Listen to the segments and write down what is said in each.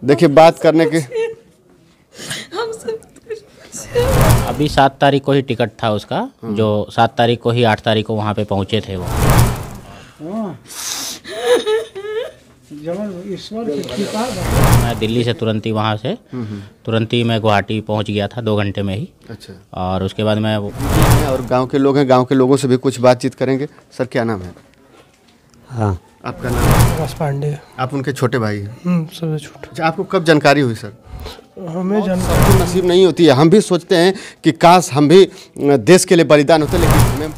देखिए बात करने की हम सब अभी 7 तारीख को ही टिकट था उसका, जो 7 तारीख को ही 8 तारीख को वहाँ पे पहुँचे थे वो। मैं दिल्ली से तुरंत ही वहाँ से तुरंत ही मैं गुवाहाटी पहुँच गया था 2 घंटे में ही। अच्छा। और उसके बाद मैं और गांव के लोग हैं, गांव के लोगों से भी कुछ बातचीत करेंगे। सर क्या नाम है? हाँ, आपका नाम? प्रकाश पांडे। आप उनके छोटे भाई हैं? सबसे छोटा। अच्छा, आपको कब जानकारी हुई सर? हमें सबको नसीब नहीं होती है। हम भी सोचते हैं कि काश हम भी देश के लिए बलिदान होते, लेकिन हमें।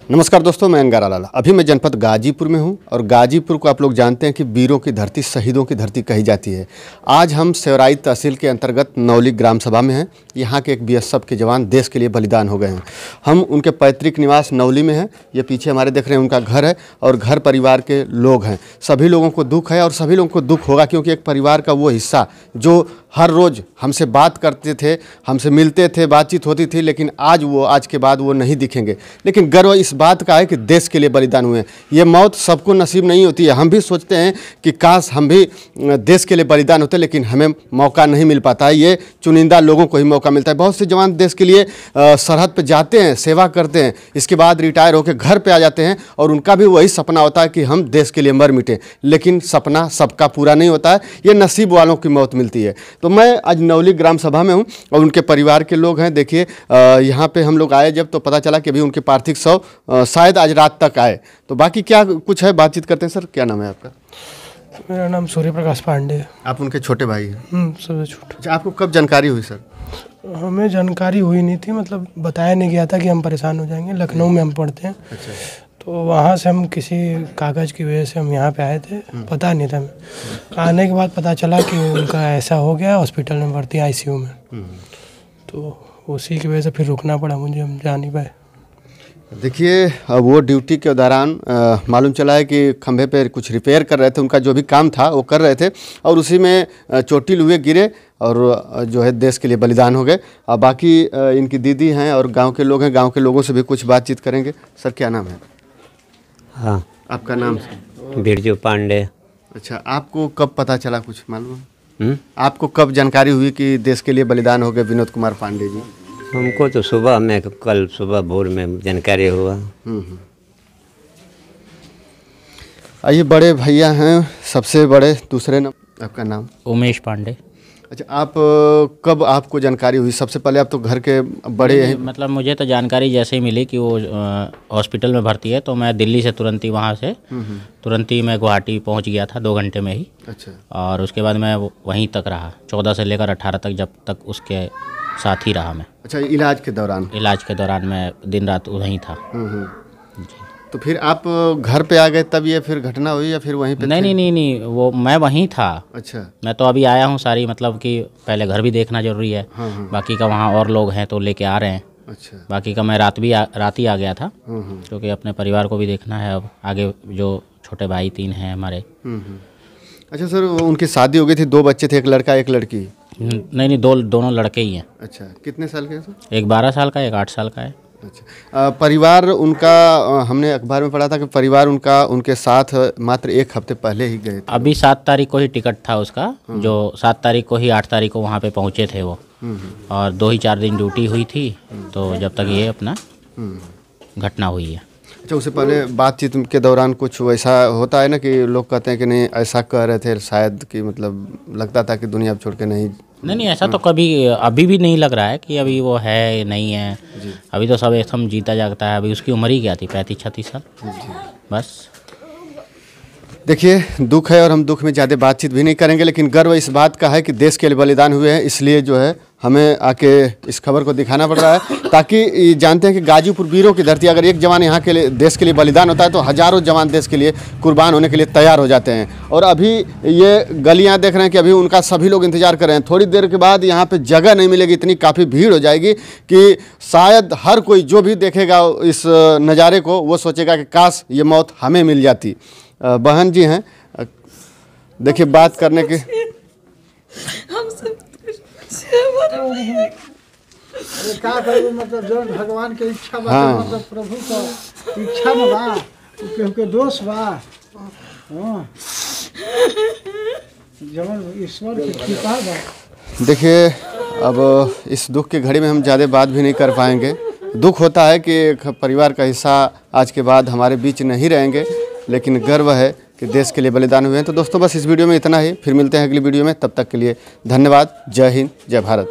नमस्कार दोस्तों, मैं अंगारा लाला। अभी मैं जनपद गाजीपुर में हूं और गाजीपुर को आप लोग जानते हैं कि वीरों की धरती, शहीदों की धरती कही जाती है। आज हम सेवराई तहसील के अंतर्गत नौली ग्राम सभा में हैं। यहां के एक बीएसएफ के जवान देश के लिए बलिदान हो गए हैं। हम उनके पैतृक निवास नौली में हैं। ये पीछे हमारे देख रहे हैं उनका घर है और घर परिवार के लोग हैं। सभी लोगों को दुख है और सभी लोगों को दुख होगा, क्योंकि एक परिवार का वो हिस्सा जो हर रोज़ हमसे बात करते थे, हमसे मिलते थे, बातचीत होती थी, लेकिन आज के बाद वो नहीं दिखेंगे। लेकिन गर्व इस बात का है कि देश के लिए बलिदान हुए। ये मौत सबको नसीब नहीं होती है। हम भी सोचते हैं कि काश हम भी देश के लिए बलिदान होते, लेकिन हमें मौका नहीं मिल पाता है। ये चुनिंदा लोगों को ही मौका मिलता है। बहुत से जवान देश के लिए सरहद पर जाते हैं, सेवा करते हैं, इसके बाद रिटायर होकर घर पर आ जाते हैं और उनका भी वही सपना होता है कि हम देश के लिए मर मिटें। लेकिन सपना सबका पूरा नहीं होता है, ये नसीब वालों की मौत मिलती है। तो मैं आज नौली ग्राम सभा में हूँ और उनके परिवार के लोग हैं। देखिए यहाँ पे हम लोग आए जब, तो पता चला कि अभी उनके पार्थिव शव शायद आज रात तक आए। तो बाकी क्या कुछ है बातचीत करते हैं। सर क्या नाम है आपका? मेरा नाम सूर्य प्रकाश पांडे। आप उनके छोटे भाई हैं? सबसे छोटा। अच्छा, आपको कब जानकारी हुई सर? हमें जानकारी हुई नहीं थी, मतलब बताया नहीं गया था कि हम परेशान हो जाएंगे। लखनऊ में हम पढ़ते हैं। अच्छा। तो वहाँ से हम किसी कागज़ की वजह से हम यहाँ पे आए थे, पता नहीं था हमें। आने के बाद पता चला कि उनका ऐसा हो गया, हॉस्पिटल में भर्ती, आईसीयू में। तो उसी की वजह से फिर रुकना पड़ा मुझे, हम जा नहीं पाए। देखिए वो ड्यूटी के दौरान मालूम चला है कि खंभे पे कुछ रिपेयर कर रहे थे। उनका जो भी काम था वो कर रहे थे और उसी में चोटिल हुए, गिरे और जो है देश के लिए बलिदान हो गए। और बाकी इनकी दीदी हैं और गांव के लोग हैं, गांव के लोगों से भी कुछ बातचीत करेंगे। सर क्या नाम है? हाँ, आपका नाम? बिरजू पांडे। अच्छा, आपको कब पता चला, कुछ मालूम है? आपको कब जानकारी हुई कि देश के लिए बलिदान हो गए विनोद कुमार पांडे जी? हमको तो सुबह में, कल सुबह भोर में जानकारी हुआ। आइए, बड़े भैया हैं सबसे बड़े, दूसरे नाम? आपका नाम? उमेश पांडे। अच्छा, आप कब आपको जानकारी हुई? सबसे पहले आप तो घर के बड़े हैं। मतलब मुझे तो जानकारी जैसे ही मिली कि वो हॉस्पिटल में भर्ती है, तो मैं दिल्ली से तुरंत ही वहाँ से तुरंत ही मैं गुवाहाटी पहुँच गया था 2 घंटे में ही। अच्छा। और उसके बाद मैं वहीं तक रहा, 14 से लेकर 18 तक, जब तक उसके साथ ही रहा मैं। अच्छा, इलाज के दौरान? इलाज के दौरान मैं दिन रात वहीं था। तो फिर आप घर पे आ गए तब ये फिर घटना हुई या फिर वहीं पे? नहीं, वो मैं वहीं था। अच्छा। मैं तो अभी आया हूँ सारी, मतलब कि पहले घर भी देखना जरूरी है। बाकी का वहाँ और लोग हैं तो लेके आ रहे हैं। अच्छा। बाकी का मैं रात ही आ गया था, क्योंकि अपने परिवार को भी देखना है। अब आगे जो छोटे भाई 3 हैं हमारे। अच्छा सर, उनकी शादी हो गई थी, 2 बच्चे थे, एक लड़का एक लड़की? नहीं, दोनों लड़के ही हैं। अच्छा, कितने साल के हैं? एक 12 साल का, एक 8 साल का है। अच्छा, परिवार उनका, हमने अखबार में पढ़ा था कि परिवार उनका उनके साथ मात्र 1 हफ्ते पहले ही गए थे। अभी 7 तारीख को ही टिकट था उसका, जो 7 तारीख को ही 8 तारीख को वहाँ पे पहुँचे थे वो। और 2 ही 4 दिन ड्यूटी हुई थी, तो जब तक ये अपना घटना हुई है। अच्छा, उससे पहले बातचीत के दौरान कुछ वैसा होता है ना कि लोग कहते हैं कि नहीं ऐसा कह रहे थे शायद, कि मतलब लगता था कि दुनिया छोड़ के नहीं? नहीं, ऐसा तो कभी अभी भी नहीं लग रहा है कि अभी वो है नहीं है। अभी तो सब एकदम जीता जागता है। अभी उसकी उम्र ही क्या थी, 35-36 साल बस। देखिए दुख है और हम दुख में ज़्यादा बातचीत भी नहीं करेंगे, लेकिन गर्व इस बात का है कि देश के लिए बलिदान हुए हैं, इसलिए जो है हमें आके इस खबर को दिखाना पड़ रहा है, ताकि जानते हैं कि गाजीपुर वीरों की धरती। अगर एक जवान यहाँ के लिए, देश के लिए बलिदान होता है, तो हज़ारों जवान देश के लिए कुर्बान होने के लिए तैयार हो जाते हैं। और अभी ये गलियाँ देख रहे हैं कि अभी उनका सभी लोग इंतजार कर रहे हैं। थोड़ी देर के बाद यहाँ पे जगह नहीं मिलेगी, इतनी काफ़ी भीड़ हो जाएगी कि शायद हर कोई जो भी देखेगा इस नज़ारे को, वो सोचेगा कि काश ये मौत हमें मिल जाती। बहन जी हैं, देखिए बात करने की। हम सब क्या करूँ, मतलब जो भगवान के इच्छा बा, मतलब प्रभु का इच्छा में बा, के दोष बा, हाँ जवन ईश्वर की कृपा बा। देखिए, अब इस दुख की घड़ी में हम ज़्यादा बात भी नहीं कर पाएंगे। दुख होता है कि एक परिवार का हिस्सा आज के बाद हमारे बीच नहीं रहेंगे, लेकिन गर्व है कि देश के लिए बलिदान हुए हैं। तो दोस्तों, बस इस वीडियो में इतना ही। फिर मिलते हैं अगली वीडियो में, तब तक के लिए धन्यवाद। जय हिंद, जय भारत।